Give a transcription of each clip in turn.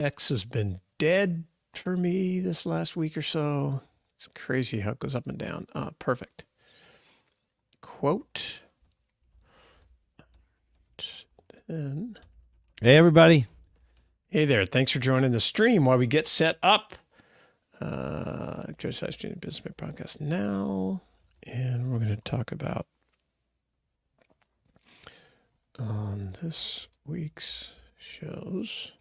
X has been dead for me this last week or so. It's crazy how it goes up and down. Perfect. Quote. Then. Hey, everybody. Hey there. Thanks for joining the stream while we get set up. Joe Stream Business Podcast now. And we're going to talk about on this week's shows.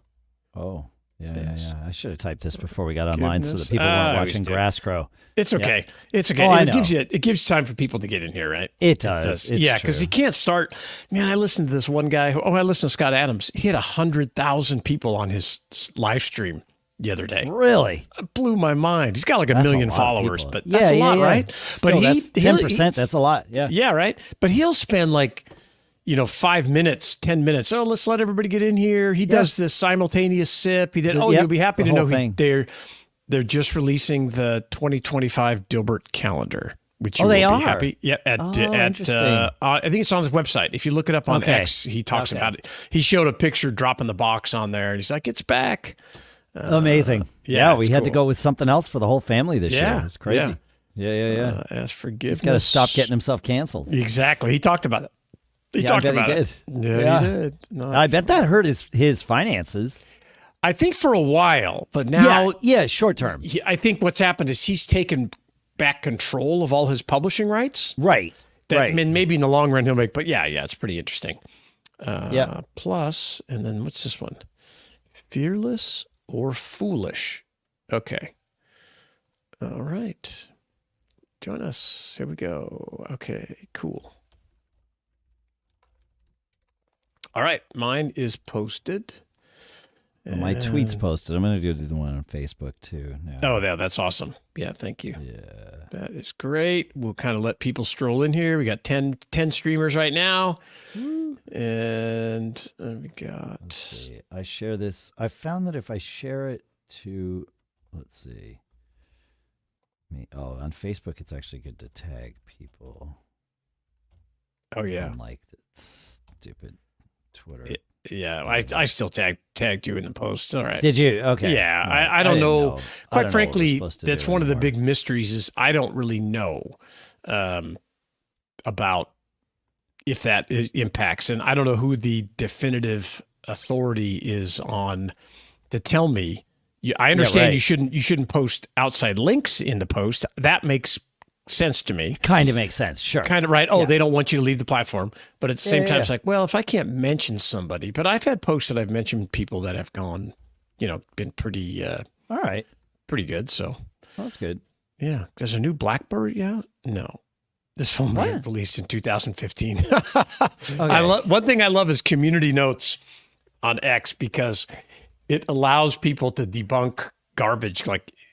Oh, yeah. I should have typed this before we got online so that people weren't watching grass grow. It's okay. Yeah. It's okay. Oh, It gives time for people to get in here, right? It does. Yeah, because you can't start. Man, I listened to this one guy. I listened to Scott Adams. He had 100,000 people on his live stream the other day. Really? It blew my mind. He's got like a million followers, but that's a lot, right? Still, but that's 10%. That's a lot. Yeah. Yeah, right. But he'll spend 5 minutes, 10 minutes. Oh, let's let everybody get in here. He does this simultaneous sip. He did. You'll be happy to know they're just releasing the 2025 Dilbert calendar, which you will be happy. Yeah, interesting. I think it's on his website. If you look it up on X, he talks about it. He showed a picture dropping the box on there, and he's like, "It's back." Amazing. Yeah, we had to go with something else for the whole family this year. It's crazy. Yeah. Ask forgiveness. He's got to stop getting himself canceled. Exactly. He talked about it. He did. Yeah, he did. No, I bet that hurt his finances. I think for a while, but now... Yeah, short term. I think what's happened is he's taken back control of all his publishing rights. Right. I mean, maybe in the long run he'll make... But yeah, it's pretty interesting. Plus, and then what's this one? Fearless or foolish? Okay. All right. Join us. Here we go. Okay, cool. All right, mine is posted. My tweet's posted. I'm going to do the one on Facebook too now. Oh, yeah, that's awesome. Yeah, thank you. Yeah. That is great. We'll kind of let people stroll in here. We got 10 streamers right now. And we got... Let's see. I share this. I found that if I share it to, let's see. On Facebook, it's actually good to tag people. Oh, yeah. Unlike that stupid Twitter. Yeah, I still tagged you in the post. All right. Did you? Okay. Yeah, no, I don't know. Quite frankly, that's one of the big mysteries is I don't really know about if that impacts. And I don't know who the definitive authority is on to tell me. I understand you shouldn't post outside links in the post. That makes sense to me. Kind of makes sense, sure. Kind of right. They don't want you to leave the platform. But at the same time, it's like, well, if I can't mention somebody, but I've had posts that I've mentioned people that have gone, been pretty, all right, pretty good. So that's good. Yeah. There's a new BlackBerry out? No. This phone was released in 2015. One thing I love is community notes on X because it allows people to debunk garbage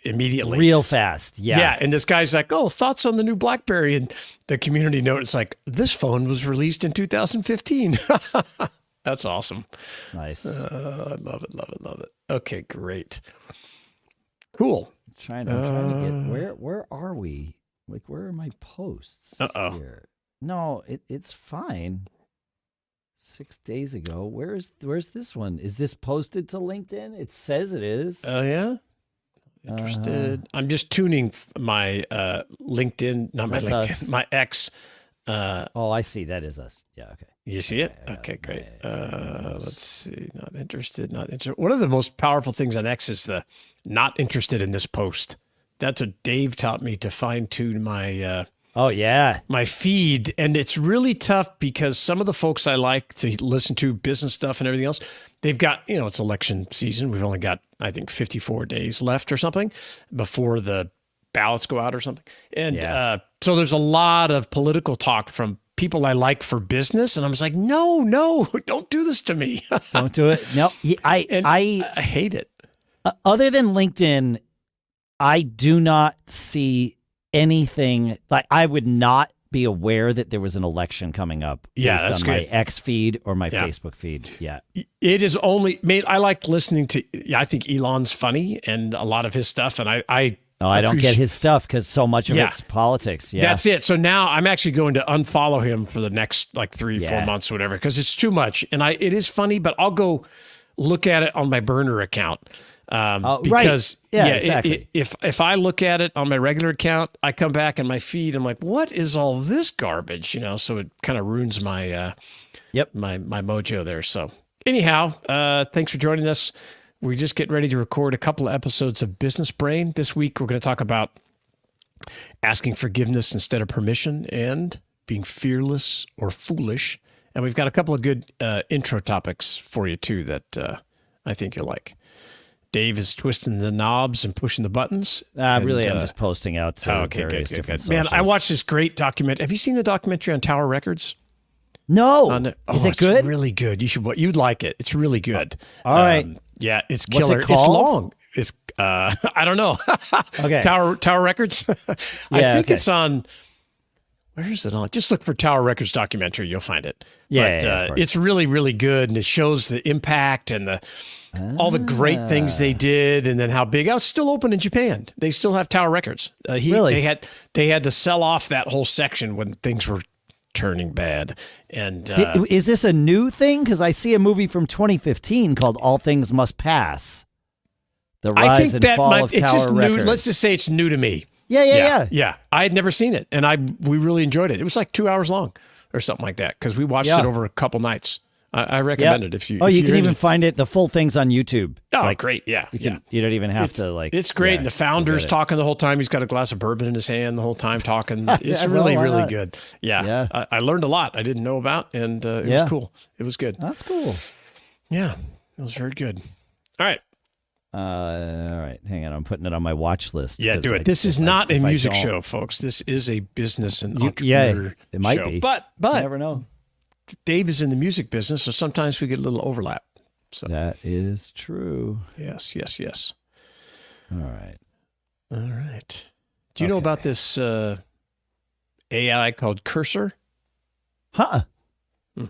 immediately. Real fast. Yeah. Yeah. And this guy's like, thoughts on the new BlackBerry. And the community note is like, this phone was released in 2015. That's awesome. Nice. I love it. Okay, great. Cool. I'm trying to get, where are we? Where are my posts here? No, it's fine. 6 days ago. Where's this one? Is this posted to LinkedIn? It says it is. Oh, yeah? Interested. I'm just tuning my LinkedIn, not my LinkedIn, us. My X. I see. That is us. Yeah, okay. You see it? Okay, great. Let's see. Not interested. One of the most powerful things on X is the not interested in this post. That's what Dave taught me to fine-tune my my feed. And it's really tough because some of the folks I like to listen to, business stuff and everything else, they've got, it's election season. We've only got, I think, 54 days left or something before the ballots go out or something. And so there's a lot of political talk from people I like for business. And I was like, no, don't do this to me. Don't do it. No, I hate it. Other than LinkedIn, I do not see anything. I would not be aware that there was an election coming up based on my X feed or my Facebook feed. Yeah. It is only made. I like listening to, I think Elon's funny and a lot of his stuff. And I don't get his stuff because so much of it's politics. Yeah. That's it. So now I'm actually going to unfollow him for the next 3-4 months or whatever, because it's too much. And it is funny, but I'll go look at it on my burner account. Right. Because Yeah, exactly. If I look at it on my regular account, I come back in my feed. I'm like, what is all this garbage? So it kind of ruins my my mojo there. So anyhow, thanks for joining us. We're just getting ready to record a couple of episodes of Business Brain. This week, we're going to talk about asking forgiveness instead of permission and being fearless or foolish. And we've got a couple of good intro topics for you, too, that I think you'll like. Dave is twisting the knobs and pushing the buttons. I'm just posting out to various different socials. Man, I watched this great documentary. Have you seen the documentary on Tower Records? No. Is it good? It's really good. You'd like it. It's really good. All right. Yeah, it's killer. What's it called? It's long. It's I don't know. Okay. Tower Records. I think okay. it's on. Where is it on? Just look for Tower Records documentary. You'll find it. Yeah, But it's really, really good, and it shows the impact and all the great things they did, and then how big. It's still open in Japan. They still have Tower Records. Really? They had to sell off that whole section when things were turning bad. And is this a new thing? Because I see a movie from 2015 called All Things Must Pass. The rise and fall of Tower Records. Let's just say it's new to me. Yeah. I had never seen it, and we really enjoyed it. It was like 2 hours long or something like that because we watched it over a couple nights. I recommend it if you. You can even find it. The full thing's on YouTube. Oh, great! Yeah, you don't even have to like. It's great. And the founder's talking the whole time. He's got a glass of bourbon in his hand the whole time talking. It's really good. Yeah. I learned a lot I didn't know about, and it was cool. It was good. That's cool. Yeah, it was very good. All right. All right. Hang on. I'm putting it on my watch list. Yeah, do it. This is not a music show, folks. This is a business and entrepreneur it might show. be. But you never know. Dave is in the music business, so sometimes we get a little overlap. So that is true. Yes. All right. Do you know about this AI called Cursor? Huh. We're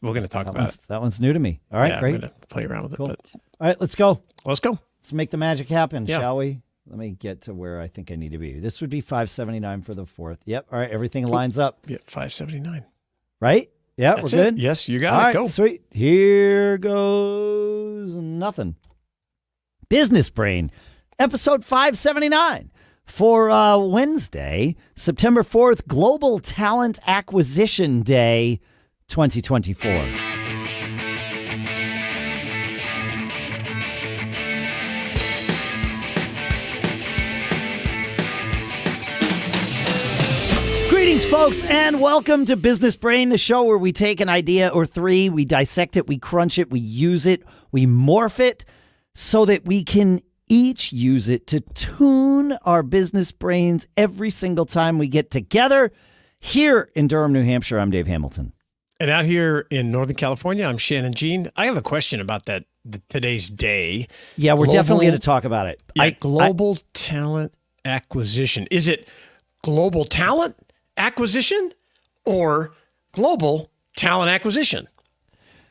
going to talk about it. That one's new to me. All right, great. I'm going to play around with it. But all right, let's go. Let's go. Let's make the magic happen, shall we? Let me get to where I think I need to be. This would be 579 for the 4th. Yep. All right, everything lines up. Yeah, 579. Right? Yeah, That's we're good. Yes, you got All it. right, Go. Sweet. Here goes nothing. Business Brain, episode 579 for Wednesday, September 4th, Global Talent Acquisition Day 2024. Greetings, folks, and welcome to Business Brain, the show where we take an idea or three, we dissect it, we crunch it, we use it, we morph it so that we can each use it to tune our business brains every single time we get together. Here in Durham, New Hampshire, I'm Dave Hamilton. And out here in Northern California, I'm Shannon Jean. I have a question about today's day. Yeah, we're definitely going to talk about it. Global talent acquisition. Is it global talent acquisition or global talent acquisition?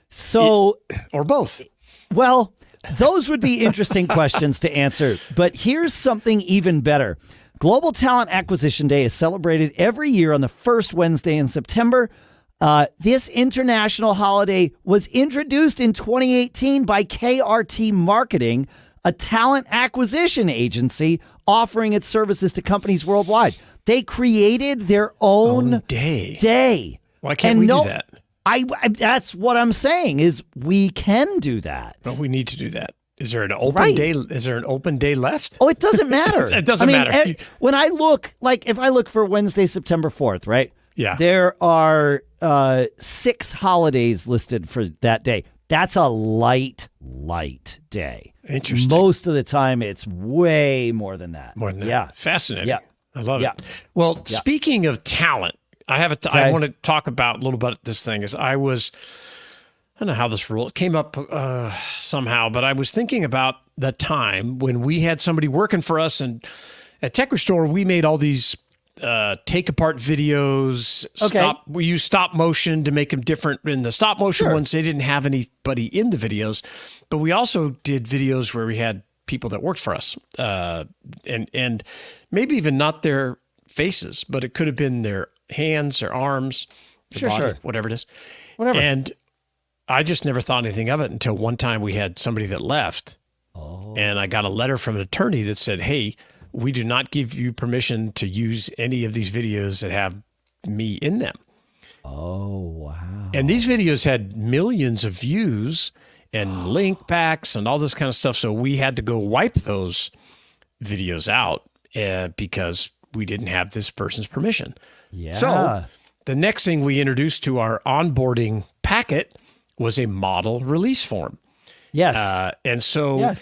So, or both? Well, those would be interesting questions to answer. But here's something even better. Global Talent Acquisition Day is celebrated every year on the first Wednesday in September. This international holiday was introduced in 2018 by KRT Marketing, a talent acquisition agency offering its services to companies worldwide. They created their own day. Why can't we do that? That's what I'm saying is we can do that. But we need to do that. Is there an open day? Is there an open day left? Oh, it doesn't matter. It doesn't matter. When I look, if I look for Wednesday, September 4th, right? Yeah. There are 6 holidays listed for that day. That's a light day. Interesting. Most of the time, it's way more than that. More than that. Yeah. Fascinating. Yeah. I love it. Well, speaking of talent, I want to talk about a little bit this thing. I don't know how this rule came up somehow, but I was thinking about the time when we had somebody working for us, and at Tech Restore, we made all these take apart videos. We used stop motion to make them different. In the stop motion ones, they didn't have anybody in the videos, but we also did videos where we had people that worked for us, and maybe even not their faces, but it could have been their hands or arms, body, whatever it is. Whatever. And I just never thought anything of it until one time we had somebody that left. Oh. And I got a letter from an attorney that said, hey, we do not give you permission to use any of these videos that have me in them. Oh, wow. And these videos had millions of views and link backs and all this kind of stuff. So we had to go wipe those videos out because we didn't have this person's permission. Yeah. So the next thing we introduced to our onboarding packet was a model release form. Yes. And so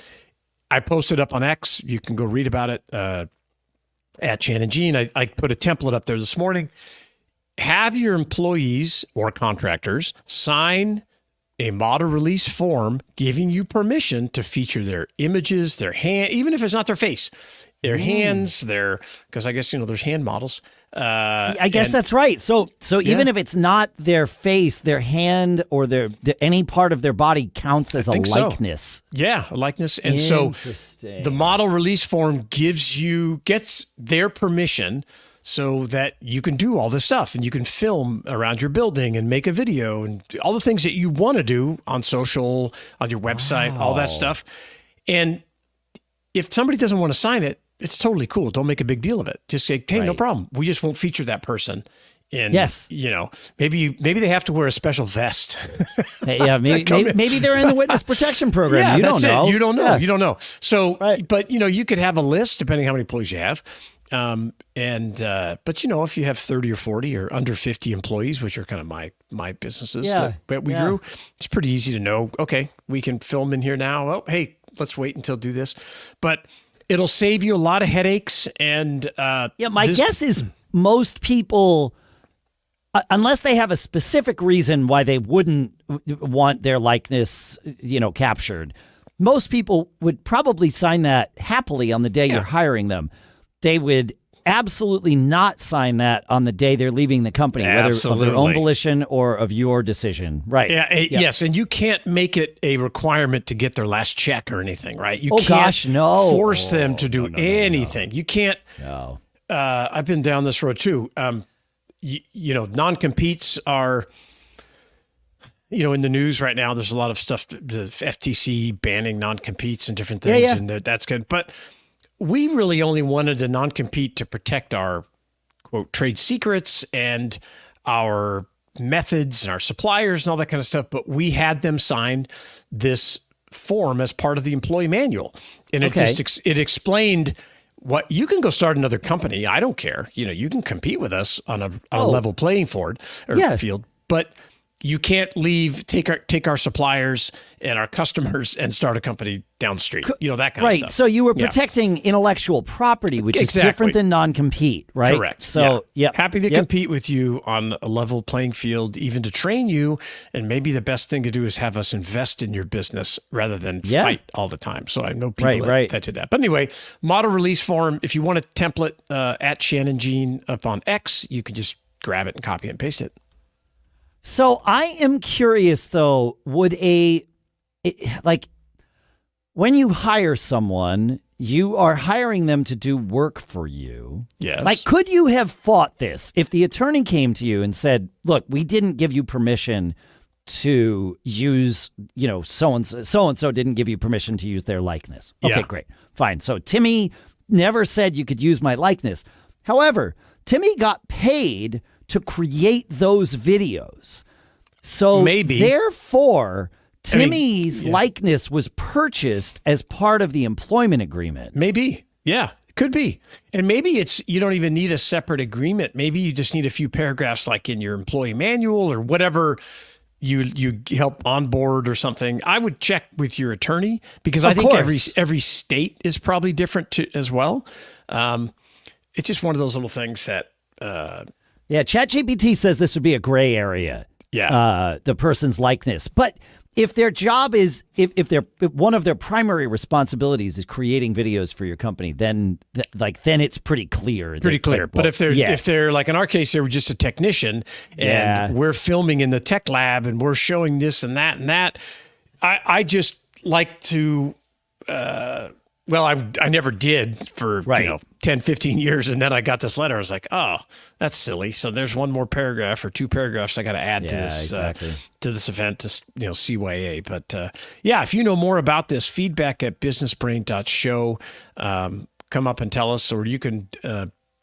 I posted up on X. You can go read about it at Shannon Jean. I put a template up there this morning. Have your employees or contractors sign a model release form giving you permission to feature their images, their hand, even if it's not their face, their hands, because I guess, there's hand models. I guess that's right. So even if it's not their face, their hand or any part of their body counts as a likeness. So. Yeah, a likeness. And so the model release form gets their permission so that you can do all this stuff and you can film around your building and make a video and all the things that you want to do on social, on your website, all that stuff. And if somebody doesn't want to sign it, it's totally cool. Don't make a big deal of it. Just say, hey, no problem. We just won't feature that person. And, maybe they have to wear a special vest. Yeah, maybe they're in the witness protection program. Yeah, you don't know. You don't know. Yeah. You don't know. So, but, you could have a list depending how many employees you have. But if you have 30 or 40 or under 50 employees, which are kind of my businesses that we grew, it's pretty easy to know, okay, we can film in here now. Oh, hey, let's wait until do this. But it'll save you a lot of headaches. And my guess is most people, unless they have a specific reason why they wouldn't want their likeness, captured, most people would probably sign that happily on the day you're hiring them. They would absolutely not sign that on the day they're leaving the company, whether of their own volition or of your decision. Right. Yeah. Yes. And you can't make it a requirement to get their last check or anything, right? You can't force them to do anything. You can't. No. I've been down this road too. Non-competes are, in the news right now, there's a lot of stuff, the FTC banning non-competes and different things. And that's good. But we really only wanted a non-compete to protect our, quote, trade secrets and our methods and our suppliers and all that kind of stuff. But we had them sign this form as part of the employee manual. And it explained what you can go start another company. I don't care. You can compete with us on a level playing field. But you can't take our suppliers and our customers and start a company down the street. That kind of stuff. Right. So you were protecting intellectual property, which is different than non-compete, right? Correct. So happy to compete with you on a level playing field, even to train you. And maybe the best thing to do is have us invest in your business rather than fight all the time. So I know people that did that. But anyway, model release form. If you want a template at Shannon Jean up on X, you can just grab it and copy and paste it. So I am curious, though, when you hire someone, you are hiring them to do work for you. Yes. Could you have fought this if the attorney came to you and said, look, we didn't give you permission to use, so-and-so didn't give you permission to use their likeness. Okay, great. Fine. So Timmy never said you could use my likeness. However, Timmy got paid to create those videos. So therefore, Timmy's likeness was purchased as part of the employment agreement. Maybe. Yeah, it could be. And maybe you don't even need a separate agreement. Maybe you just need a few paragraphs like in your employee manual or whatever you help onboard or something. I would check with your attorney because I think every state is probably different as well. It's just one of those little things that... ChatGPT says this would be a gray area. Yeah. The person's likeness. But if their job is, if one of their primary responsibilities is creating videos for your company, then it's pretty clear. But if they're like in our case, they were just a technician and we're filming in the tech lab and we're showing this and that and that. I just like to Well, I never did for 10, 15 years, and then I got this letter. I was like, oh, that's silly. So there's one more paragraph or two paragraphs I got to add to this to this event to CYA. But if you know more about this, feedback at businessbrain.show. Come up and tell us, or you can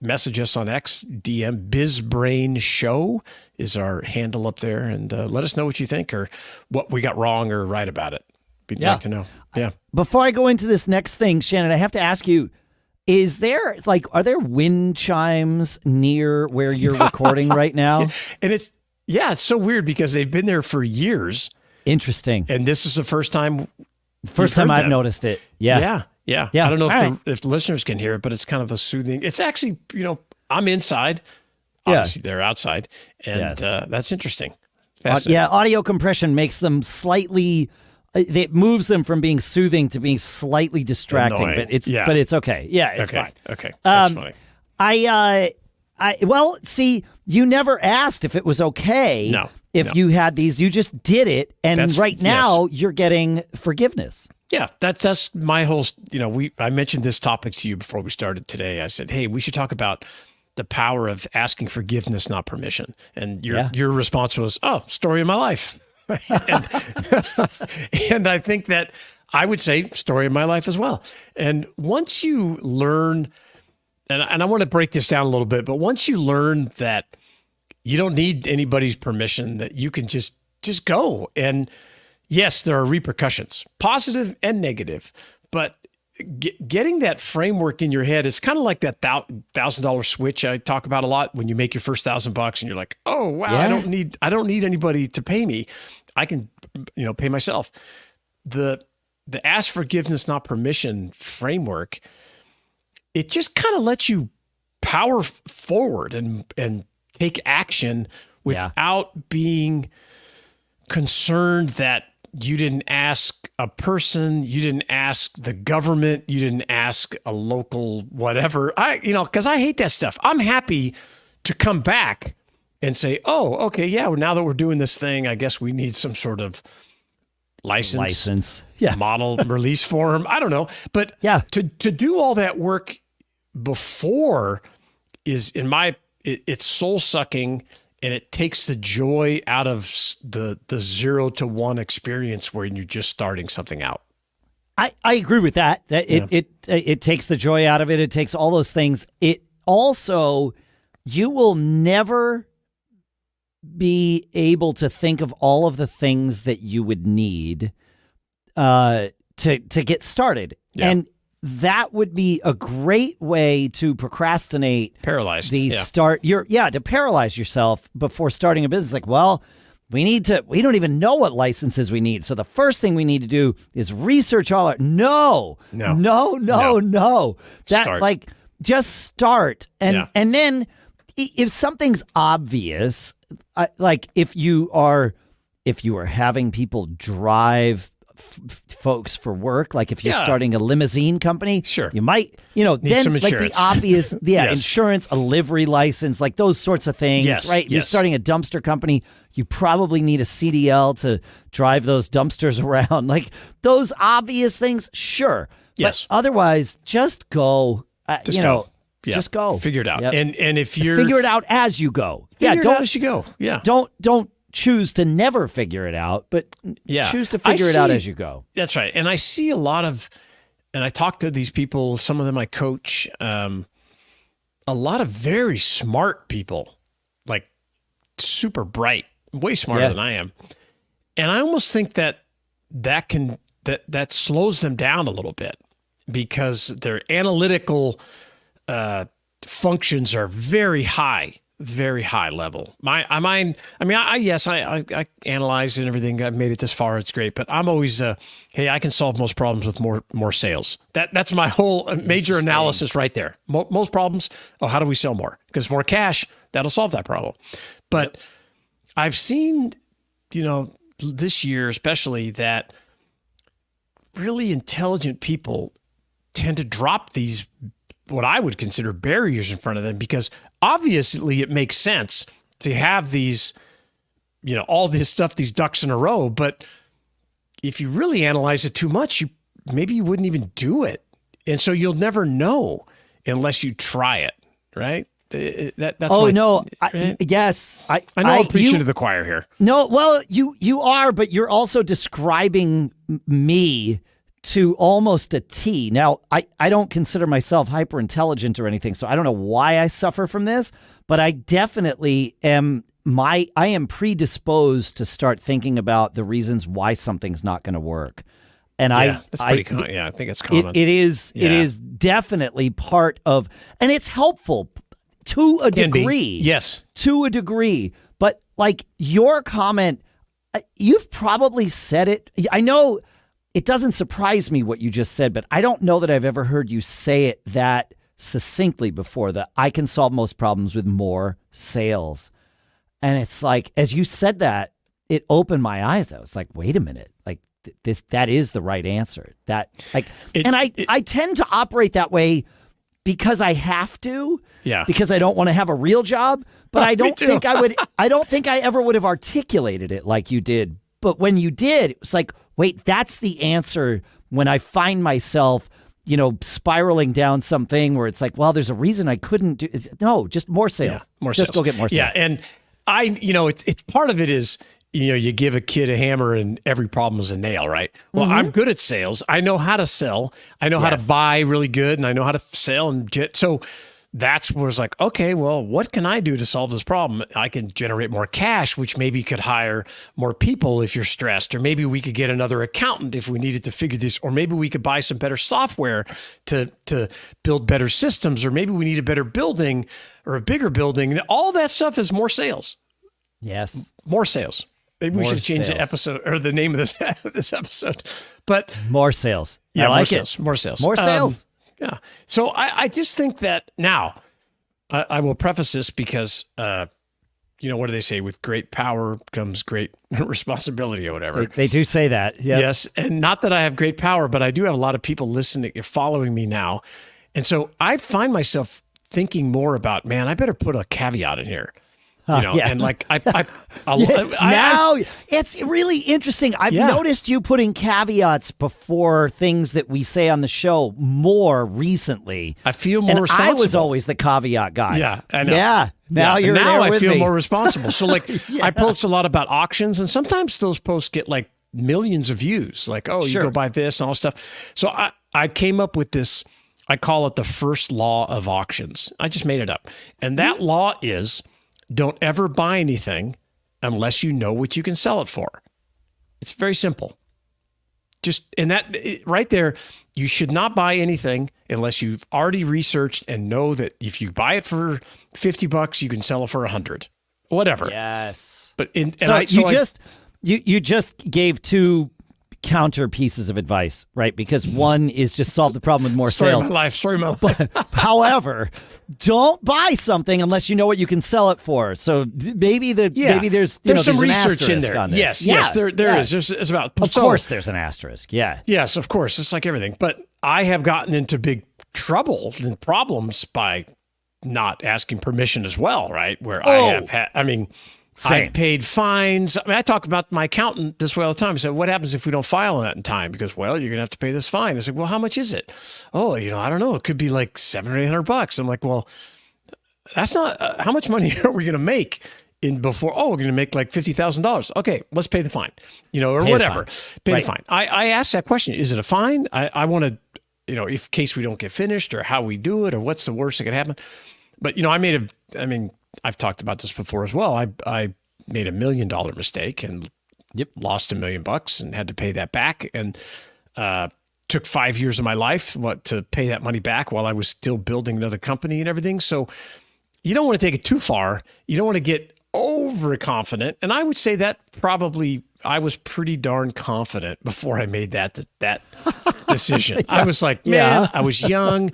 message us on X, DM BizBrain Show is our handle up there, and let us know what you think or what we got wrong or right about it. We'd like to know. Yeah. Before I go into this next thing, Shannon, I have to ask you, are there wind chimes near where you're recording right now? And it's so weird because they've been there for years. Interesting. And this is the first time I've noticed it. Yeah. Yeah. I don't know if the listeners can hear it, but it's kind of a soothing. It's actually, I'm inside. Obviously, they're outside. And that's interesting. Audio compression makes them slightly... It moves them from being soothing to being slightly distracting, annoying. but it's okay. Yeah, it's fine. Okay, that's funny. See, you never asked if it was okay. If you had these, you just did it, and now you're getting forgiveness. Yeah, that's my whole. I mentioned this topic to you before we started today. I said, hey, we should talk about the power of asking forgiveness, not permission. And your response was, oh, story of my life. and I think that I would say story of my life as well. And once you learn, and I want to break this down a little bit, but once you learn that you don't need anybody's permission, that you can just go. And yes, there are repercussions, positive and negative, but getting that framework in your head, it's kind of like that $1,000 switch I talk about a lot. When you make your first $1,000 and you're like, oh wow, I don't need anybody to pay me. I can, pay myself. The ask forgiveness, not permission framework, it just kind of lets you power forward and take action without being concerned that you didn't ask a person, you didn't ask the government, you didn't ask a local whatever. Because I hate that stuff. I'm happy to come back and say, oh, okay, now that we're doing this thing, I guess we need some sort of license. Model release form. I don't know. But to do all that work before is, it's soul sucking. And it takes the joy out of the 0 to 1 experience where you're just starting something out. I agree with that. It takes the joy out of it. It takes all those things. It also, you will never be able to think of all of the things that you would need to get started. Yeah. And that would be a great way to procrastinate. Paralyze. To paralyze yourself before starting a business. Like, well, we don't even know what licenses we need. So the first thing we need to do is research all our, no. Just start. And then if something's obvious, like if you are having people drive folks for work, like if you're starting a limousine company, sure, you might, then some like the obvious, insurance, a livery license, like those sorts of things, right? You're starting a dumpster company, you probably need a CDL to drive those dumpsters around, like those obvious things, sure. Yes. But otherwise, just go, go. Just go. Figure it out. Yep. And if you're... Figure it out as you go. Figure it out as you go. Yeah. Don't choose to never figure it out, but choose to figure it out as you go. That's right. And I see a lot of, and I talk to these people, some of them I coach, a lot of very smart people, like super bright, way smarter than I am. And I almost think that slows them down a little bit because their analytical functions are very high level. I analyze and everything. I've made it this far. It's great, but I'm always, hey, I can solve most problems with more sales. That's my whole major analysis right there. Most problems. Oh, how do we sell more? Because more cash, that'll solve that problem. But I've seen, this year especially, that really intelligent people tend to drop these, what I would consider barriers in front of them, because obviously it makes sense to have these, all this stuff, these ducks in a row. But if you really analyze it too much, maybe you wouldn't even do it. And so you'll never know unless you try it, right? That's right? Yes. I know I'm preaching to the choir here. No, well, you are, but you're also describing me to almost a T. Now, I don't consider myself hyper intelligent or anything, so I don't know why I suffer from this, but I definitely am I am predisposed to start thinking about the reasons why something's not going to work. And that's pretty common. Yeah, I think it's common. It is definitely part of, and it's helpful to a degree. Yes. To a degree. But like your comment, you've probably said it. I know it doesn't surprise me what you just said, but I don't know that I've ever heard you say it that succinctly before, that I can solve most problems with more sales. And it's like, as you said that, it opened my eyes. I was like, wait a minute. Like that is the right answer. I tend to operate that way because I have to. Yeah. Because I don't want to have a real job, but I don't think I ever would have articulated it like you did. But when you did, it was like, wait, that's the answer when I find myself, spiraling down something where it's like, well, there's a reason I couldn't do it. No, just more sales. Yeah, more just sales. Go get more sales. Yeah, and it's part of it is, you give a kid a hammer and every problem is a nail, right? Well, I'm good at sales. I know how to sell. I know how to buy really good, and I know how to sell so that's where it's like, okay, well, what can I do to solve this problem? I can generate more cash, which maybe could hire more people if you're stressed, or maybe we could get another accountant if we needed to figure this, or maybe we could buy some better software to build better systems, or maybe we need a better building or a bigger building. All that stuff is more sales. Yes. More sales. Maybe we should change the episode or the name of this episode. But more sales. Yeah, I like more sales. More sales. Yeah. So I just think that now I will preface this because, what do they say? With great power comes great responsibility or whatever. They do say that. Yep. Yes. And not that I have great power, but I do have a lot of people listening, following me now. And so I find myself thinking more about, man, I better put a caveat in here. And like now it's really interesting. I've noticed you putting caveats before things that we say on the show more recently. I feel more responsible. I was always the caveat guy. Yeah, I know. Yeah. Now you're there I with feel me. more responsible. So like I post a lot about auctions, and sometimes those posts get like millions of views. Like, you go buy this and all this stuff. So I came up with this. I call it the first law of auctions. I just made it up, and that law is: don't ever buy anything unless you know what you can sell it for. It's very simple. Right there, you should not buy anything unless you've already researched and know that if you buy it for $50, you can sell it for $100, whatever. Yes. But you just gave two counter pieces of advice, right? Because one is just solve the problem with more sales. Story of my life. However, don't buy something unless you know what you can sell it for. So maybe there's some research in there. Yes, there is. There's about. Of course, there's an asterisk. Yeah. Yes, of course. It's like everything. But I have gotten into big trouble and problems by not asking permission as well, right? Where I have had. Same. I've paid fines. I talk about my accountant this way all the time. I said, what happens if we don't file on that in time? Because, you're going to have to pay this fine. I said, well, how much is it? Oh, I don't know. It could be like $700 or $800. I'm like, well, that's not, how much money are we going to make before? Oh, we're going to make like $50,000. Okay, let's pay the fine, or whatever. Pay the fine. I asked that question. Is it a fine? I want to, in case we don't get finished, or how we do it, or what's the worst that could happen. But, I've talked about this before as well. I made $1 million mistake and lost $1 million and had to pay that back, and took 5 years of my life to pay that money back while I was still building another company and everything. So you don't want to take it too far. You don't want to get overconfident. And I would say that probably I was pretty darn confident before I made that decision. I was like, man, I was young.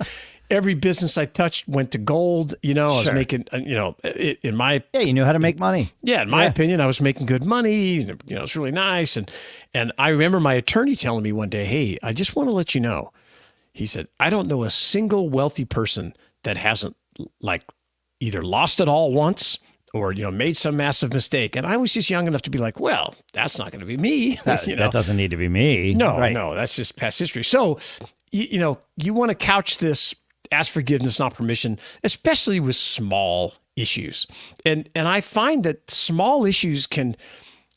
Every business I touched went to gold. I was making, in my... Yeah, you knew how to make money. Yeah, in my opinion, I was making good money. It's really nice. And I remember my attorney telling me one day, hey, I just want to let you know. He said, I don't know a single wealthy person that hasn't either lost it all once or, made some massive mistake. And I was just young enough to be like, well, that's not going to be me. That doesn't need to be me. No, that's just past history. So you want to couch this ask forgiveness, not permission, especially with small issues. And I find that small issues can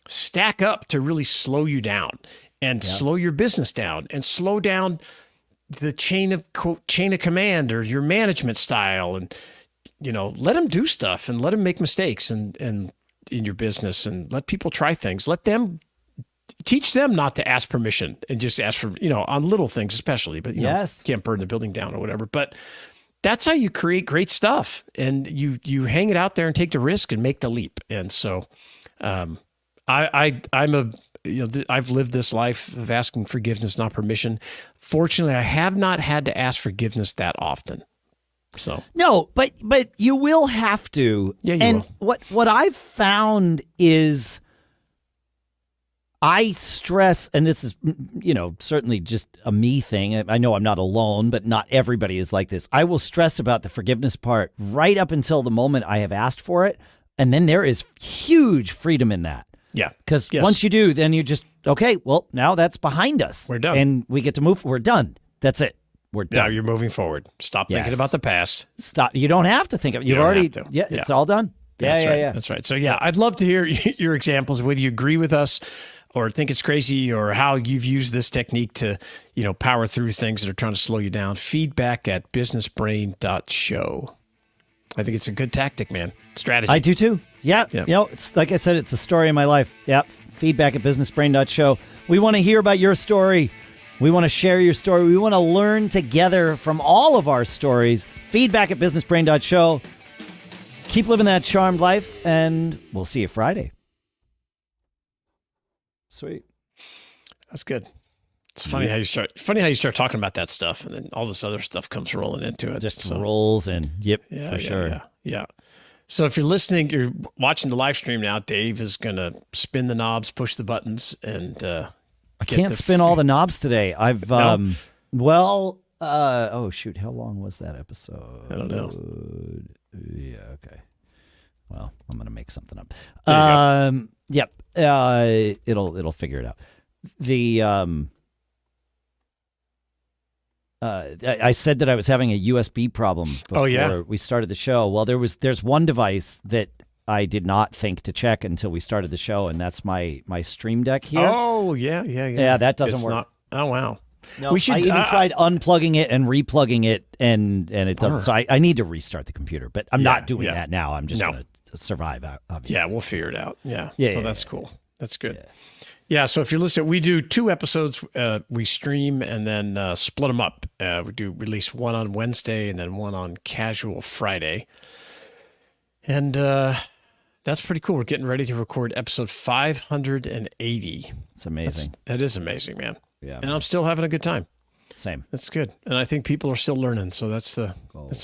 stack up to really slow you down and slow your business down and slow down the chain of command or your management style. And, let them do stuff and let them make mistakes and in your business, and let people try things. Teach them not to ask permission and just ask for, on little things especially, but you can't burn the building down or whatever. But that's how you create great stuff, and you hang it out there and take the risk and make the leap. And so I've lived this life of asking forgiveness, not permission. Fortunately, I have not had to ask forgiveness that often. So no, but you will have to. Yeah, you will. What I've found is, I stress, and this is, certainly just a me thing. I know I'm not alone, but not everybody is like this. I will stress about the forgiveness part right up until the moment I have asked for it. And then there is huge freedom in that. Yeah. Because once you do, then you just, okay, well, now that's behind us. We're done. And we get to move. We're done. That's it. We're done. Now you're moving forward. Stop thinking about the past. Stop. You don't have to think of it. You've already, it's all done. Yeah. That's right. So, I'd love to hear your examples, whether you agree with us or think it's crazy, or how you've used this technique to, power through things that are trying to slow you down. Feedback@businessbrain.show. I think it's a good tactic, man. Strategy. I do too. Yeah. It's like I said, it's the story of my life. Yep. Feedback@businessbrain.show. We want to hear about your story. We want to share your story. We want to learn together from all of our stories. Feedback@businessbrain.show. Keep living that charmed life, and we'll see you Friday. Sweet. That's good. It's funny how you start talking about that stuff, and then all this other stuff comes rolling into it. Just rolls in. Yep, for sure. Yeah. So if you're listening, you're watching the live stream now, Dave is going to spin the knobs, push the buttons, and I can't spin all the knobs today. I've oh shoot, how long was that episode? I don't know. Yeah, okay. Well, I'm going to make something up. Yep. It'll figure it out. I said that I was having a USB problem before we started the show. Well, there's one device that I did not think to check until we started the show, and that's my Stream Deck here. Oh, yeah. Yeah, that doesn't work. Oh, wow. No, I even tried unplugging it and replugging it, and it doesn't. So I need to restart the computer, but I'm not doing that now. I'm just going to survive, obviously. Yeah, we'll figure it out. Yeah. So that's cool. That's good. Yeah, so if you're listening, we do 2 episodes. We stream and then split them up. We do release one on Wednesday and then one on Casual Friday. And that's pretty cool. We're getting ready to record episode 580. It's amazing. That is amazing, man. Yeah, and I'm still having a good time. Same. That's good. And I think people are still learning, so that's the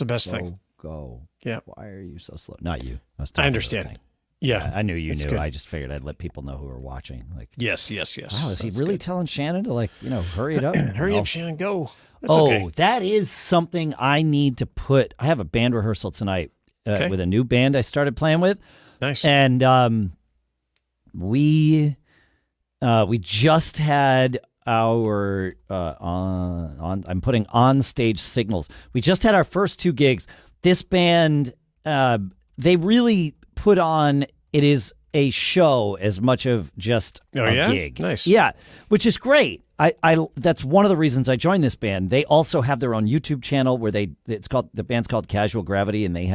best thing. Go. Yeah. Why are you so slow? Not you. I understand. Yeah. I knew you knew. Good. I just figured I'd let people know who are watching. Like, yes. Wow, is he really telling Shannon to hurry it up? Hurry up, Shannon, go. That's okay. That is something I need to put. I have a band rehearsal tonight with a new band I started playing with. Nice. And we just had our I'm putting on stage signals. We just had our first 2 gigs. This band, they really put on, it is a show as much of just a gig. Nice. Yeah, which is great. I that's one of the reasons I joined this band. They also have their own YouTube channel where the band's called Casual Gravity, and they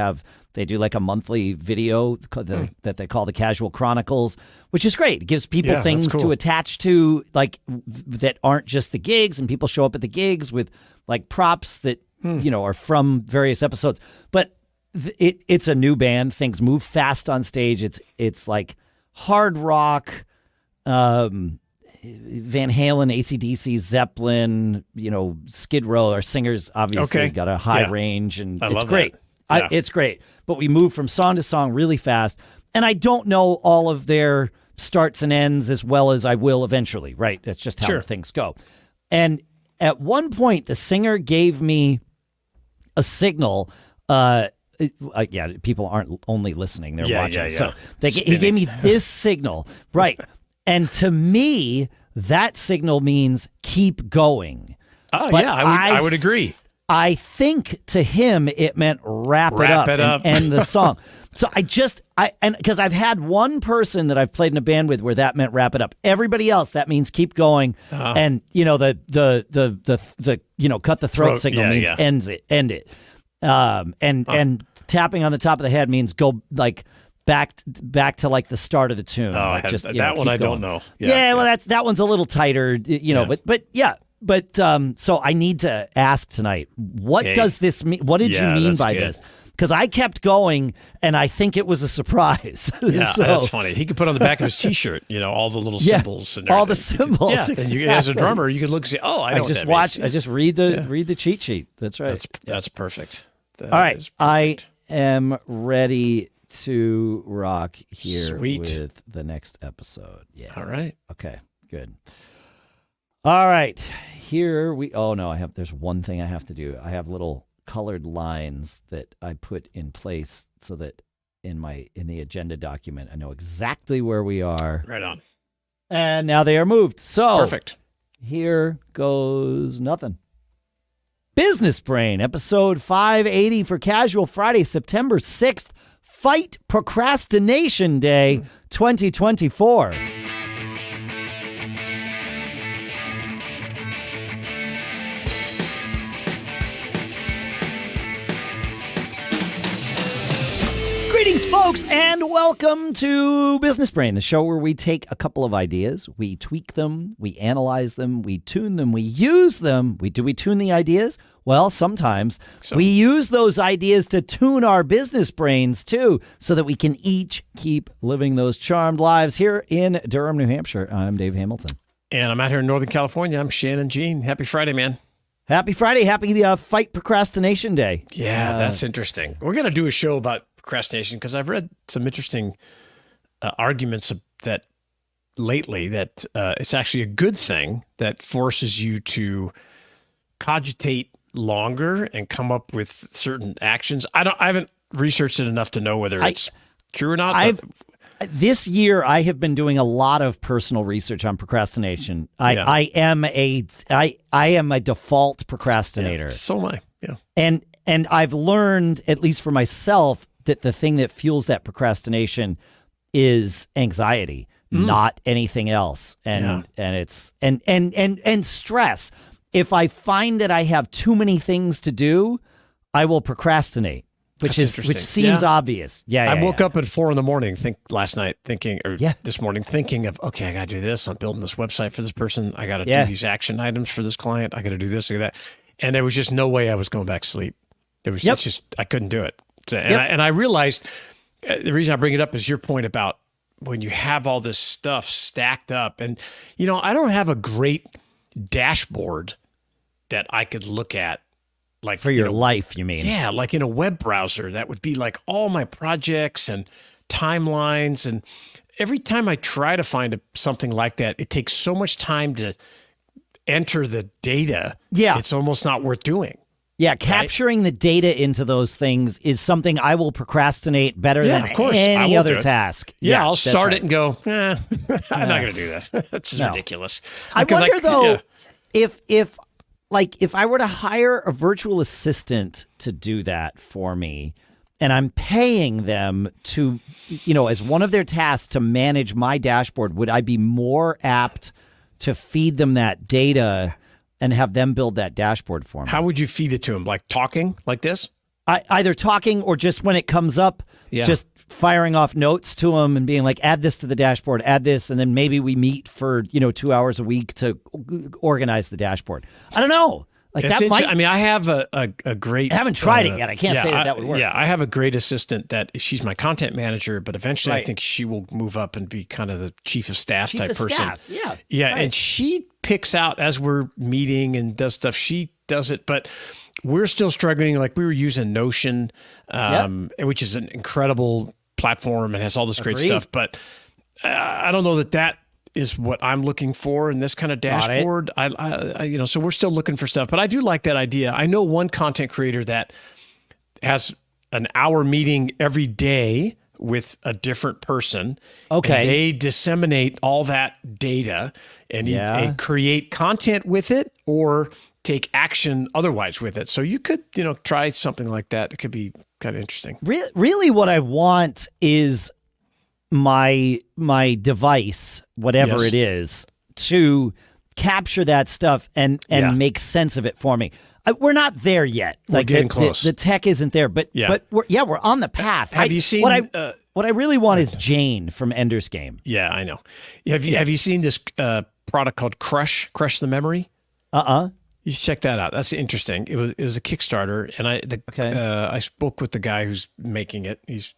do like a monthly video that they call the Casual Chronicles, which is great. It gives people things to attach to, like, that aren't just the gigs, and people show up at the gigs with like props that are from various episodes. But it's a new band. Things move fast on stage. It's like hard rock, Van Halen, AC/DC, Zeppelin, Skid Row. Our singers obviously got a high range, and it's great. It's great. But we move from song to song really fast, and I don't know all of their starts and ends as well as I will eventually, right? That's just how things go. And at one point, the singer gave me a signal. People aren't only listening, they're watching. So he gave me this signal, right? And to me, that signal means keep going. Oh, yeah, I would agree. I think to him it meant wrap it up and end the song. So because I've had one person that I've played in a band with where that meant wrap it up. Everybody else that means keep going, and the cut the throat signal means end it. And tapping on the top of the head means go like back to like the start of the tune. Oh, like that one I don't know. Well, that one's a little tighter, but yeah. But so I need to ask tonight, what does this mean? What did you mean by this? Because I kept going, and I think it was a surprise. Yeah, that's funny. He could put on the back of his T-shirt, all the little symbols and everything. All the symbols. Exactly. And as a drummer, you could look and say, "Oh, I know what that means." I just read the cheat sheet. That's right. That's perfect. All right, I am ready to rock here with the next episode. Yeah. All right. Okay. Good. All right, here we. Oh no, there's one thing I have to do. I have little colored lines that I put in place so that in the agenda document I know exactly where we are. Right on. And now they are moved. So perfect. Here goes nothing. Business Brain, episode 580 for Casual Friday, September 6th. Fight Procrastination Day 2024. Greetings, folks, and welcome to Business Brain, the show where we take a couple of ideas, we tweak them, we analyze them, we tune them, we use them. Do we tune the ideas? Well, sometimes. We use those ideas to tune our business brains, too, so that we can each keep living those charmed lives here in Durham, New Hampshire. I'm Dave Hamilton. And I'm out here in Northern California. I'm Shannon Jean. Happy Friday, man. Happy Friday. Happy Fight Procrastination Day. Yeah, that's interesting. We're going to do a show about procrastination because I've read some interesting arguments that lately that it's actually a good thing that forces you to cogitate longer and come up with certain actions. I haven't researched it enough to know whether it's true or not. This year I have been doing a lot of personal research on procrastination. I am a default procrastinator. So am I. Yeah. And I've learned, at least for myself, that the thing that fuels that procrastination is anxiety, not anything else. And it's and stress. If I find that I have too many things to do, I will procrastinate, which seems obvious. I woke up at 4 a.m. Last night thinking, or this morning thinking of, okay, I got to do this. I'm building this website for this person. I got to do these action items for this client. I got to do this or that. And there was just no way I was going back to sleep. It was just, I couldn't do it. And I realized the reason I bring it up is your point about when you have all this stuff stacked up. And, I don't have a great dashboard that I could look at. Like for your life, you mean? Yeah, like in a web browser, that would be like all my projects and timelines. And every time I try to find something like that, it takes so much time to enter the data. Yeah. It's almost not worth doing. Yeah, capturing the data into those things is something I will procrastinate better than any other task. Yeah, I'll start it and go, I'm not going to do that. That's ridiculous. I wonder, though, if I were to hire a virtual assistant to do that for me, and I'm paying them to, as one of their tasks to manage my dashboard, would I be more apt to feed them that data and have them build that dashboard for me? How would you feed it to them? Like talking like this? Either talking or just when it comes up, just firing off notes to them and being like, add this to the dashboard, add this, and then maybe we meet for 2 hours a week to organize the dashboard. I don't know. Like that might. I mean, I have a great. I haven't tried it yet. I can't say that would work. Yeah, I have a great assistant that she's my content manager, but eventually I think she will move up and be kind of the chief of staff type person. Staff. Yeah, and she picks out as we're meeting and does stuff. She does it, but we're still struggling. Like we were using Notion, which is an incredible platform and has all this great stuff. But I don't know that is what I'm looking for in this kind of dashboard. I so we're still looking for stuff, but I do like that idea. I know one content creator that has an hour meeting every day with a different person. Okay. And they disseminate all that data and create content with it, or take action otherwise with it. So you could, try something like that. It could be kind of interesting. Really what I want is my device, whatever it is, to capture that stuff and make sense of it for me. We're not there yet. We're getting close. The tech isn't there, but we're on the path. Have you seen what I really want is Jane from Ender's Game. Yeah, I know. Have you seen this product called Crush the Memory? You should check that out. That's interesting. It was a Kickstarter, and I spoke with the guy who's making it. He's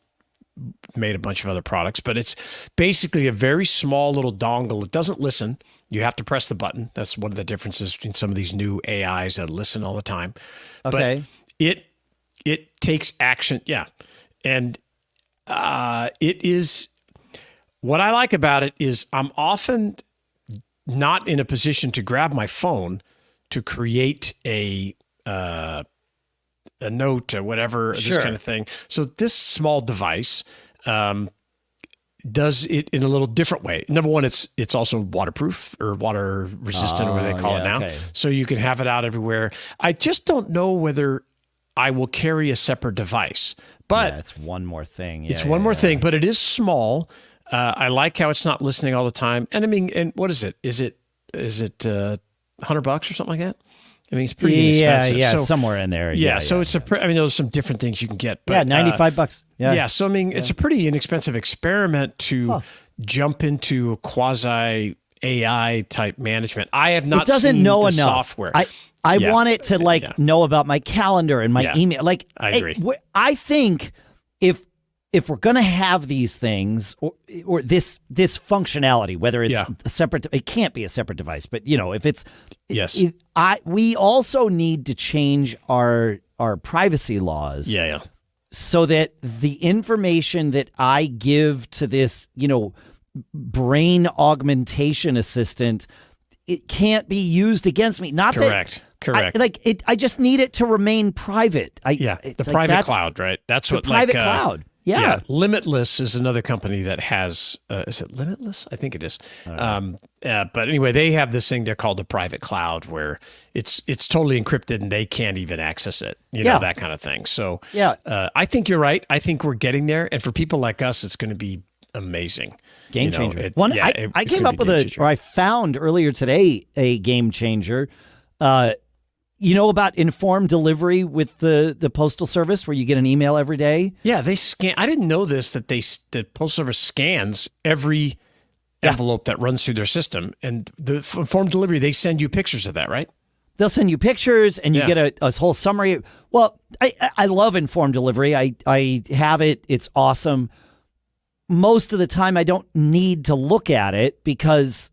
made a bunch of other products, but it's basically a very small little dongle. It doesn't listen. You have to press the button. That's one of the differences between some of these new AIs that listen all the time. Okay. But it takes action. Yeah. And it is, what I like about it is I'm often not in a position to grab my phone to create a note or whatever, this kind of thing. So this small device does it in a little different way. Number one, it's also waterproof or water resistant, or what they call it now. Okay. So you can have it out everywhere. I just don't know whether I will carry a separate device. But it's one more thing. It's one more thing, but it is small. I like how it's not listening all the time. And I mean, and what is it? Is it $100 or something like that? I mean, it's pretty inexpensive. Yeah, so, somewhere in there. So it's I mean, there's some different things you can get. But, $95. Yeah. So I mean, it's a pretty inexpensive experiment to jump into a quasi AI type management. I have not. It doesn't seen know the enough software. I want it to know about my calendar and my email. Like, I agree. I think if we're going to have these things or this functionality, whether it's a separate, it can't be a separate device, but if it's, we also need to change our privacy laws. Yeah. So that the information that I give to this, brain augmentation assistant, it can't be used against me. Not Correct. I just need it to remain private. The private cloud, right? That's what private cloud. Yeah. Limitless is another company that has, is it Limitless? I think it is. But anyway, they have this thing they're called the private cloud where it's totally encrypted and they can't even access it, that kind of thing. So I think you're right. I think we're getting there. And for people like us, it's going to to be amazing. Game changer. I came up with I found earlier today a game changer. About informed delivery with the Postal Service where you get an email every day? Yeah, they scan. I didn't know this, that the Postal Service scans every envelope that runs through their system. And the informed delivery, they send you pictures of that, right? They'll send you pictures and you get a whole summary. Well, I love informed delivery. I have it. It's awesome. Most of the time, I don't need to look at it because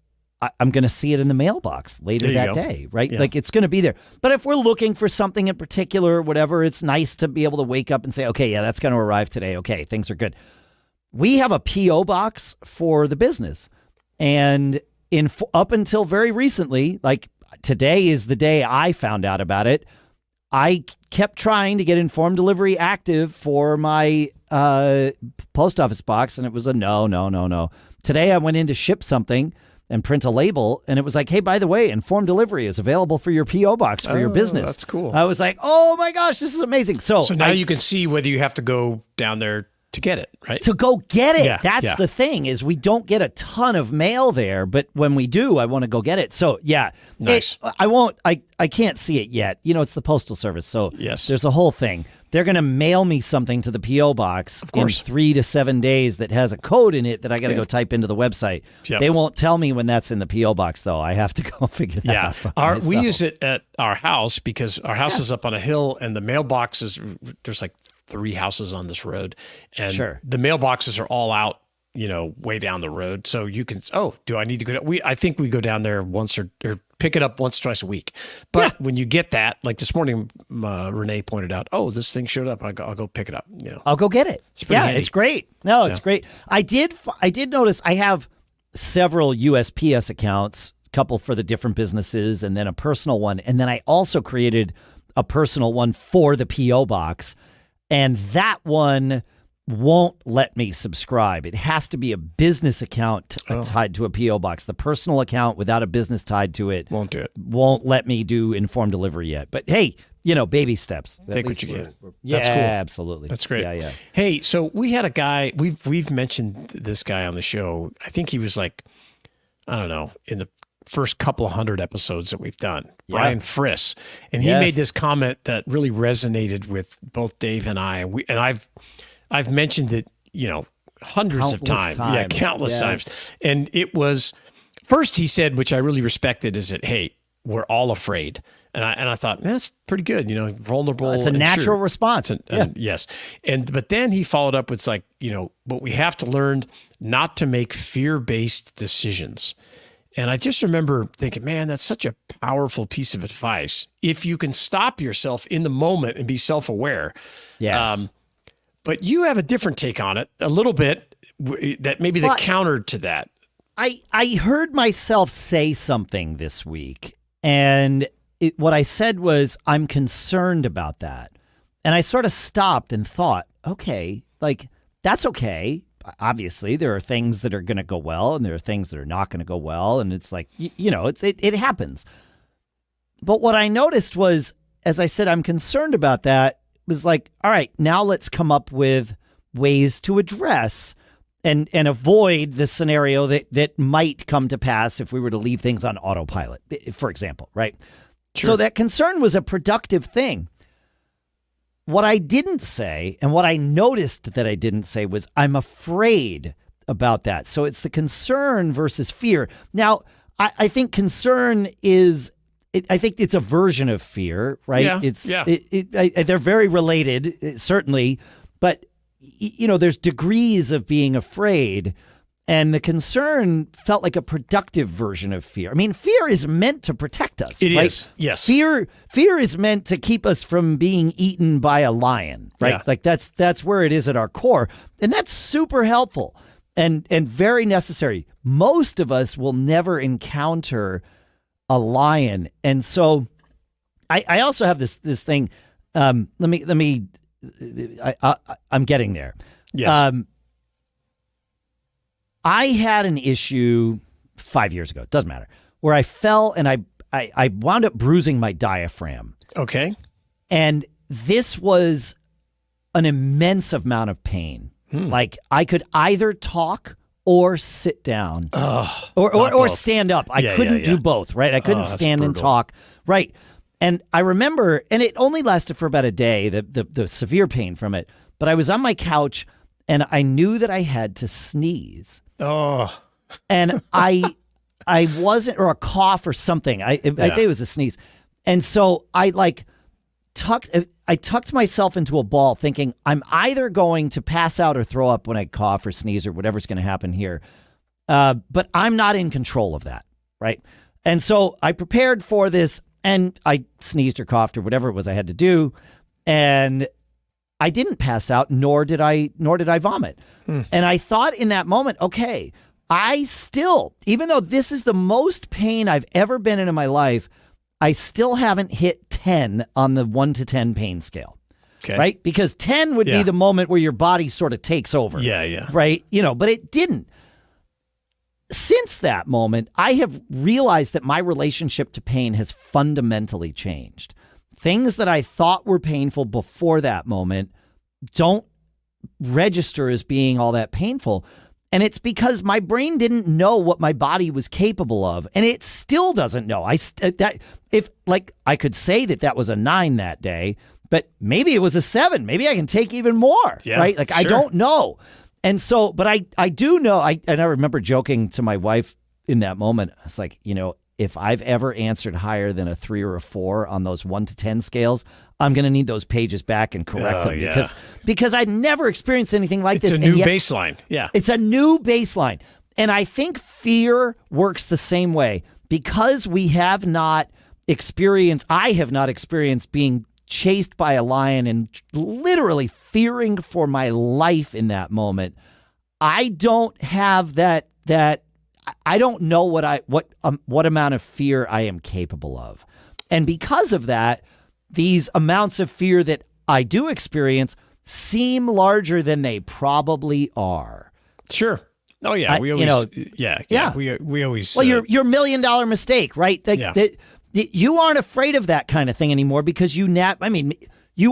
I'm going to see it in the mailbox later that day, right? Yeah. Like it's going to be there. But if we're looking for something in particular, whatever, it's nice to be able to wake up and say, okay, that's going to arrive today. Okay, things are good. We have a P.O. box for the business. And up until very recently, like today is the day I found out about it, I kept trying to get informed delivery active for my post office box, and it was a no. Today I went in to ship something and print a label, and it was like, hey, by the way, informed delivery is available for your P.O. box for your business. That's cool. I was like, oh my gosh, this is amazing. So now you can see whether you have to go down there to get it, right? To go get it. That's the thing, is we don't get a ton of mail there, but when we do, I want to go get it. So nice. I can't see it yet. It's the Postal Service. So there's a whole thing. They're going to mail me something to the P.O. box in 3 to 7 days that has a code in it that I got to go type into the website. Yep. They won't tell me when that's in the P.O. box, though. I have to go figure that out. We use it at our house because our house is up on a hill, and the mailboxes, there's like 3 houses on this road, and the mailboxes are all out, way down the road. So you can, do I need to go? I think we go down there once or pick it up once, twice a week. But when you get that, like this morning, Renee pointed out, this thing showed up. I'll go pick it up. I'll go get it. It's handy. It's great. No, it's great. I did notice I have several USPS accounts, a couple for the different businesses, and then a personal one. And then I also created a personal one for the P.O. box. And that one, won't let me subscribe. It has to be a business account tied to a P.O. box. The personal account without a business tied to it won't do it. Won't let me do informed delivery yet. But hey, baby steps. Take what you can. That's cool. Absolutely. That's great. Yeah. Hey, so we had a guy, we've mentioned this guy on the show. I think he was like, I don't know, in the first couple of 100 episodes that we've done, Brian Friss. And he made this comment that really resonated with both Dave and I. And I've mentioned it, hundreds of times. Yeah, countless times. And it was, first he said, which I really respected, is that, hey, we're all afraid. And I thought, man, that's pretty good, vulnerable. It's a natural response. Yes. But then he followed up with like, but we have to learn not to make fear-based decisions. And I just remember thinking, man, that's such a powerful piece of advice. If you can stop yourself in the moment and be self-aware. Yes. But you have a different take on it, a little bit, that maybe the counter to that. I heard myself say something this week, and what I said was, I'm concerned about that. And I sort of stopped and thought, okay, like, that's okay. Obviously, there are things that are going to go well, and there are things that are not going to go well. And it's like, it happens. But what I noticed was, as I said, I'm concerned about that, was like, all right, now let's come up with ways to address and avoid the scenario that might come to pass if we were to leave things on autopilot, for example, right? Sure. So that concern was a productive thing. What I didn't say, and what I noticed that I didn't say, was I'm afraid about that. So it's the concern versus fear. Now, I think concern is, I think it's a version of fear, right? They're very related, certainly, but there's degrees of being afraid, and the concern felt like a productive version of fear. I mean, fear is meant to protect us. It right? is, yes. Fear is meant to keep us from being eaten by a lion, right? Yeah. Like that's where it is at our core, and that's super helpful and very necessary. Most of us will never encounter a lion, and so I also have this thing. I'm getting there. Yes. I had an issue 5 years ago. It doesn't matter, where I fell and I wound up bruising my diaphragm. Okay. And this was an immense amount of pain. Like I could either talk or sit down or stand up. I couldn't do both, right? I couldn't stand and talk. Right. And I remember, and it only lasted for about a day, the severe pain from it. But I was on my couch and I knew that I had to sneeze. Oh. And I wasn't, or a cough or something. I think it was a sneeze. And so I tucked myself into a ball thinking I'm either going to pass out or throw up when I cough or sneeze or whatever's going to happen here. But I'm not in control of that. Right. And so I prepared for this and I sneezed or coughed or whatever it was I had to do. And I didn't pass out, nor did I vomit. And I thought in that moment, okay, I still, even though this is the most pain I've ever been in my life, I still haven't hit 10 on the 1 to 10 pain scale. Okay. Right? Because 10 would be the moment where your body sort of takes over. Yeah. Right? But it didn't. Since that moment, I have realized that my relationship to pain has fundamentally changed. Things that I thought were painful before that moment don't register as being all that painful. And it's because my brain didn't know what my body was capable of. And it still doesn't know. I could say that was a 9 that day, but maybe it was a 7. Maybe I can take even more, right? Like, sure. I don't know. And so, but I do know, I remember joking to my wife in that moment. I was like, if I've ever answered higher than a 3 or a 4 on those 1 to 10 scales, I'm going to need those pages back and correct them because I'd never experienced anything like this. It's a new baseline. Yeah. It's a new baseline. And I think fear works the same way because I have not experienced being chased by a lion and literally fearing for my life in that moment. I don't have that I don't know what amount of fear I am capable of. And because of that, these amounts of fear that I do experience seem larger than they probably are. Sure. Oh yeah, we always we always well your $1 million mistake, right? That you aren't afraid of that kind of thing anymore because you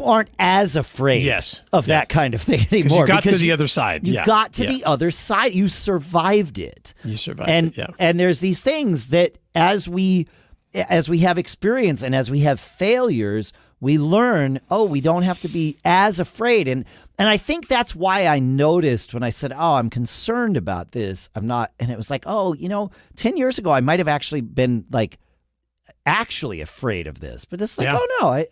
aren't as afraid of that kind of thing anymore. You got to the other side. You got to the other side. You survived it. You survived it. And there's these things that as we have experience and as we have failures, we learn, we don't have to be as afraid. And I think that's why I noticed when I said, I'm concerned about this. I'm not. And it was like, 10 years ago, I might have actually been like, actually afraid of this, but it's like,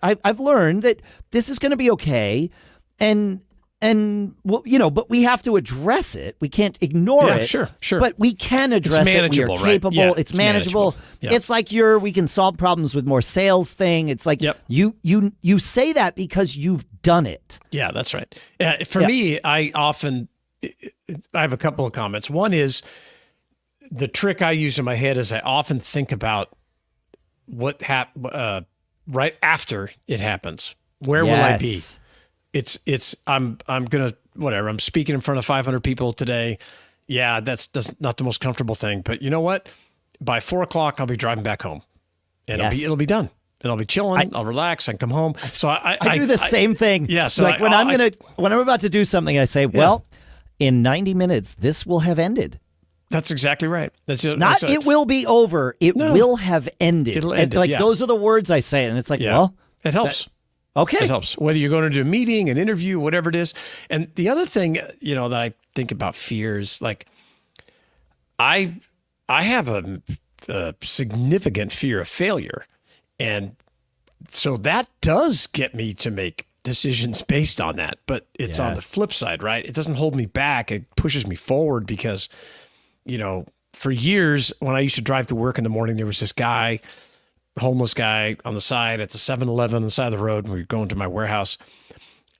I've learned that this is going to be okay, and but we have to address it. We can't ignore it. Sure. But we can address it. We are capable. Right? It's manageable. Yeah. It's like we can solve problems with more sales thing. It's like you say that because you've done it. Yeah, that's right. For me, I have a couple of comments. One is the trick I use in my head is I often think about what right after it happens. Where will I be? I'm gonna whatever. I'm speaking in front of 500 people today. Yeah, that's not the most comfortable thing, but you know what? By 4:00, I'll be driving back home, and it'll be done, and I'll be chilling. I'll relax and come home. So I do the same thing. Yeah. So like when I'm about to do something, I say, well, in 90 minutes, this will have ended. That's exactly right. It will be over. It will have ended. It'll end. Those are the words I say, and it's like, well, it helps. Okay, it helps. Whether you're going to do a meeting, an interview, whatever it is. And the other thing, that I think about fears, like I have a significant fear of failure, and so that does get me to make decisions based on that. But it's on the flip side, right? It doesn't hold me back. It pushes me forward because. For years, when I used to drive to work in the morning, there was this guy, homeless guy on the side at the 7-Eleven on the side of the road when we were going to my warehouse.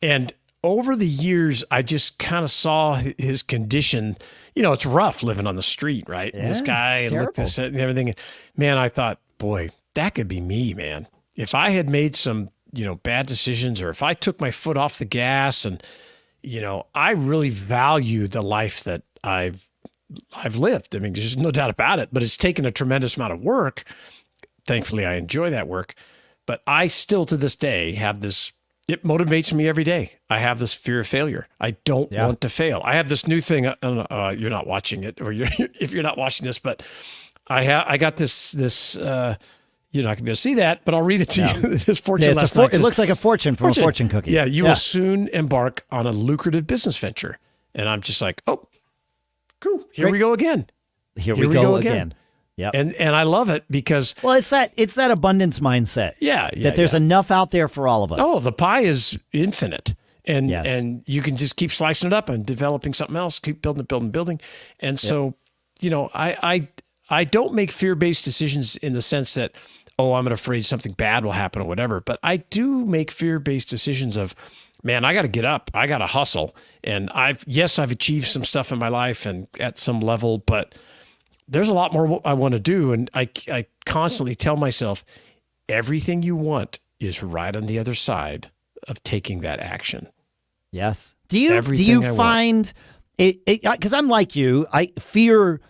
And over the years, I just kind of saw his condition. It's rough living on the street, right? Yeah, this guy and looked this and everything. Man, I thought, boy, that could be me, man. If I had made some, bad decisions, or if I took my foot off the gas, and, I really value the life that I've lived. I mean, there's no doubt about it, but it's taken a tremendous amount of work. Thankfully, I enjoy that work, but I still to this day have this, it motivates me every day. I have this fear of failure. I don't want to fail. I have this new thing. I don't know, you're not watching it, or if you're not watching this, but I got this, you're not gonna be able to see that, but I'll read it to you. This fortune last night. It looks like a fortune from a fortune cookie. Yeah. You will soon embark on a lucrative business venture. And I'm just like, cool. Here we go again. Here we go again. Yep. And I love it because it's that abundance mindset. That there's enough out there for all of us. Oh, the pie is infinite. And you can just keep slicing it up and developing something else, keep building. And so, I don't make fear-based decisions in the sense that, I'm afraid something bad will happen or whatever, but I do make fear-based decisions of, man, I got to get up. I got to hustle. And I've achieved some stuff in my life and at some level, but there's a lot more I want to do. And I constantly tell myself, everything you want is right on the other side of taking that action. Yes. Do you find it, because I'm like you, fear,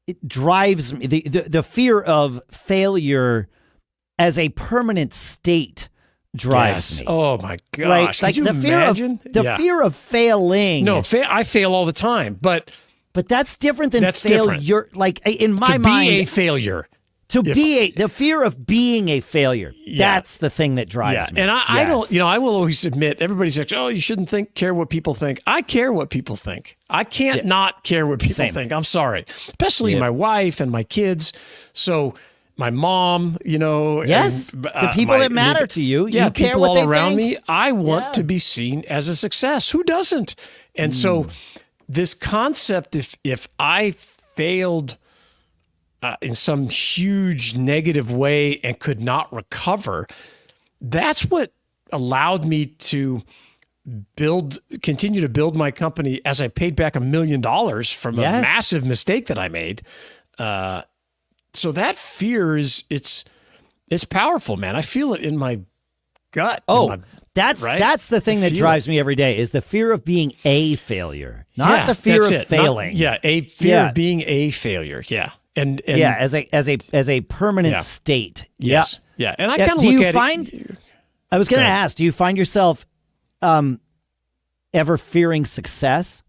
it drives me, the fear of failure as a permanent state drives me. Oh my gosh! Right? Like Could you imagine? Fear of failing. No, I fail all the time, but that's different than failure. Different. Like in my mind, to be a failure. The fear of being a failure. That's the thing that drives me. And I don't. I will always admit. Everybody says, "Oh, you shouldn't care what people think." I care what people think. I can't not care what people think. I'm sorry, especially my wife and my kids. So. My mom, the people that matter to you, you care people what all they around think. me. I want to be seen as a success. Who doesn't? And so, this concept, if I failed in some huge negative way and could not recover, that's what allowed me to continue to build my company as I paid back $1 million from a massive mistake that I made. So that fear it's powerful, man. I feel it in my gut. Oh, that's the thing that drives me every day is the fear of being a failure, not the fear of failing. A fear of being a failure. Yeah. And as a permanent state. Yes. Yeah. And I kind of look at it. I was going to ask, do you find yourself ever fearing success?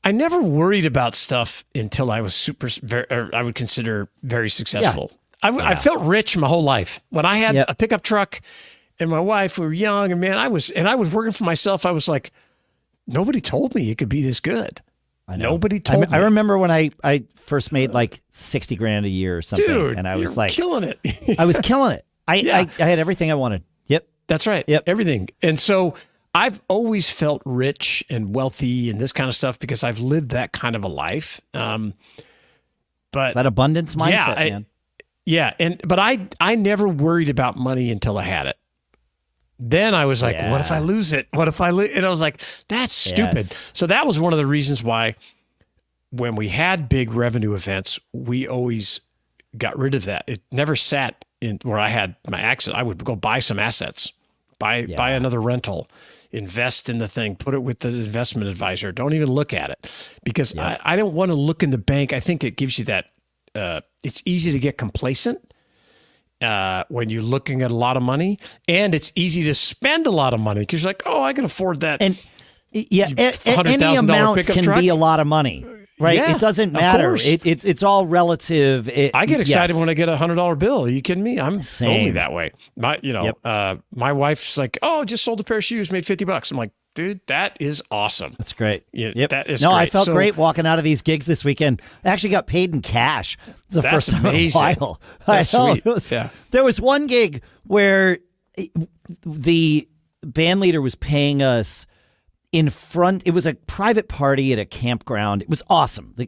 I never worried about stuff until I was I would consider very successful. Yeah. I felt rich my whole life. When I had a pickup truck and my wife, we were young, and man, I was working for myself. I was like, nobody told me it could be this good. Nobody told me. I remember when I first made like 60 grand a year or something. Dude, and I was like killing it. I was killing it. I had everything I wanted. Yep. That's right. Yep. Everything. And so I've always felt rich and wealthy and this kind of stuff because I've lived that kind of a life. But it's that abundance mindset, man. Yeah. But I never worried about money until I had it. Then I was like, what if I lose it? What if I lose? And I was like, that's stupid. Yes. So that was one of the reasons why when we had big revenue events, we always got rid of that. It never sat in where I had my access. I would go buy some assets, buy another rental, invest in the thing, put it with the investment advisor. Don't even look at it because I don't want to look in the bank. I think it gives you that. It's easy to get complacent when you're looking at a lot of money, and it's easy to spend a lot of money because you're like, oh, I can afford that. And any amount can be a lot of money, right? Yeah, it doesn't matter. It's all relative. I get excited when I get $100 bill. Are you kidding me? I'm totally that way. My wife's like, oh, just sold a pair of shoes, made $50. I'm like, dude, that is awesome. That's great. That is great. I felt great walking out of these gigs this weekend. I actually got paid in cash. The first time in a while. That's sweet. There was one gig where the band leader was paying us in front. It was a private party at a campground. It was awesome. The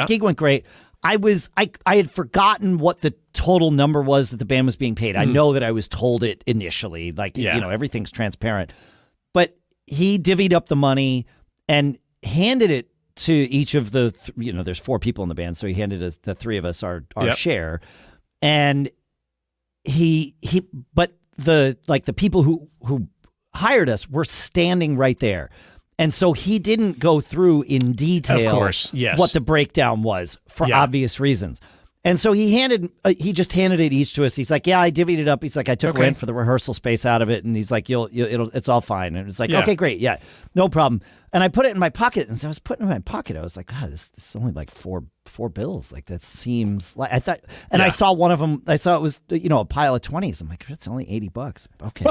gig went great. I had forgotten what the total number was that the band was being paid. I know that I was told it initially. Everything's transparent. But he divvied up the money and handed it to each of the, there's 4 people in the band. So he handed us, the 3 of us, our share. And but the people who hired us were standing right there. And so he didn't go through in detail, of course, what the breakdown was for obvious reasons. And so he just handed it each to us. He's like, yeah, I divvied it up. He's like, I took rent for the rehearsal space out of it. And he's like, it's all fine. And it's like, okay, great. Yeah, no problem. And I put it in my pocket. And so I was putting it in my pocket. I was like, God, this is only like four bills. Like that seems like I thought. And I saw one of them. I saw it was, a pile of 20s. I'm like, it's only $80. Okay,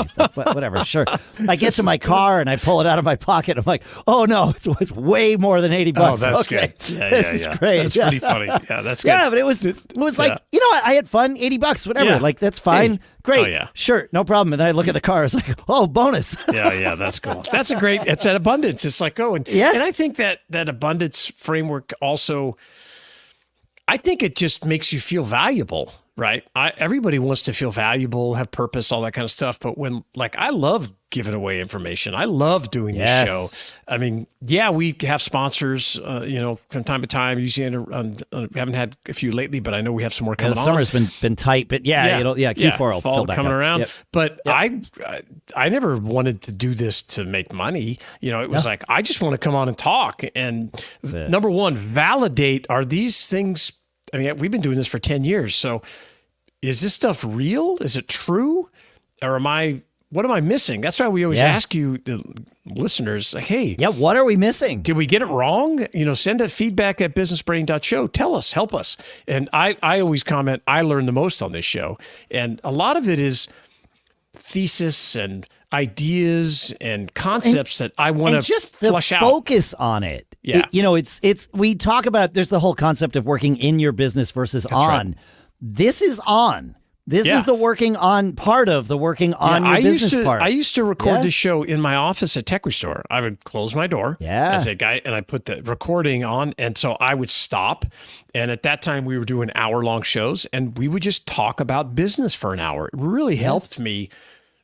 whatever. Sure. I get to my car and I pull it out of my pocket. I'm like, oh no, it's way more than $80. Oh, that's okay. Good. Yeah, this is great. That's pretty funny. Yeah, that's good. Yeah, but it was like, I had fun. $80, whatever. Yeah. Like that's fine. Hey. Great. Oh, yeah. Sure. No problem. And then I look at the car. It's like, oh, bonus. Yeah, that's cool. That's it's that abundance. It's like, and I think that abundance framework also, I think it just makes you feel valuable, right? Everybody wants to feel valuable, have purpose, all that kind of stuff. But I love giving away information. I love doing this show. I mean, we have sponsors, from time to time. Usually, we haven't had a few lately, but I know we have some more coming on. The summer's been tight, but Q4 will fill back coming up. around. Yep. But I never wanted to do this to make money. It was like, I just want to come on and talk. And number one, validate, are these things, I mean, we've been doing this for 10 years. So is this stuff real? Is it true? Or what am I missing? That's why we always ask you, the listeners, like, hey. Yeah, what are we missing? Did we get it wrong? Send that feedback at businessbrain.show. Tell us, help us. And I always comment, I learn the most on this show. And a lot of it is thesis and ideas and concepts that I want to flush out. Focus on it. Yeah. We talk about, there's the whole concept of working in your business versus on. Right. This is on. This is the working on part of the working on your business part. I used to record this show in my office at Tech Restore. I would close my door as a guy, and I put the recording on, and so I would stop. And at that time, we were doing hour-long shows, and we would just talk about business for an hour. It really helped me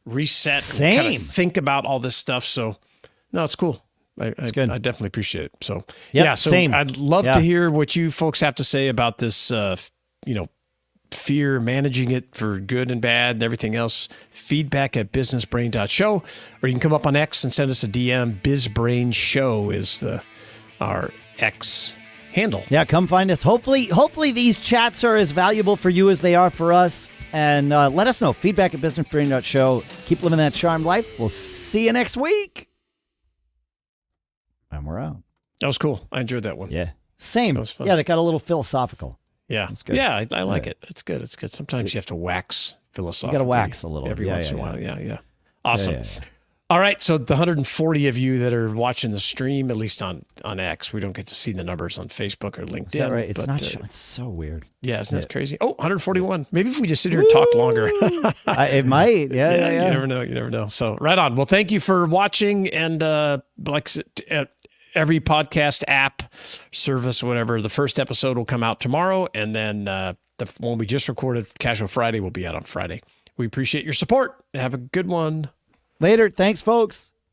reset and kind of think about all this stuff. So, no, it's cool. It's good. I definitely appreciate it. So, same. I'd love to hear what you folks have to say about this, fear, managing it for good and bad and everything else, feedback@businessbrain.show, or you can come up on X and send us a DM. BizBrainShow is our X handle. Yeah, come find us. Hopefully these chats are as valuable for you as they are for us. And let us know. Feedback@businessbrain.show. Keep living that charmed life. We'll see you next week. And we're out. That was cool. I enjoyed that one. Yeah. Same. That was fun. Yeah, that got a little philosophical. Yeah. That's good. Yeah, I like it. It's good. It's good. Sometimes you have to wax philosophical. You got to wax a little. Every once in a while. Yeah. Awesome. Yeah. All right, so the 140 of you that are watching the stream, at least on X, we don't get to see the numbers on Facebook or LinkedIn. Is that right? It's but, not. It's so weird. Yeah, isn't that crazy? Oh, 141. Maybe if we just sit here and talk longer. It might. Yeah. You never know. You never know. So right on. Well, thank you for watching, and like every podcast app, service, whatever, the first episode will come out tomorrow, and then the one we just recorded, Casual Friday, will be out on Friday. We appreciate your support. Have a good one. Later. Thanks, folks.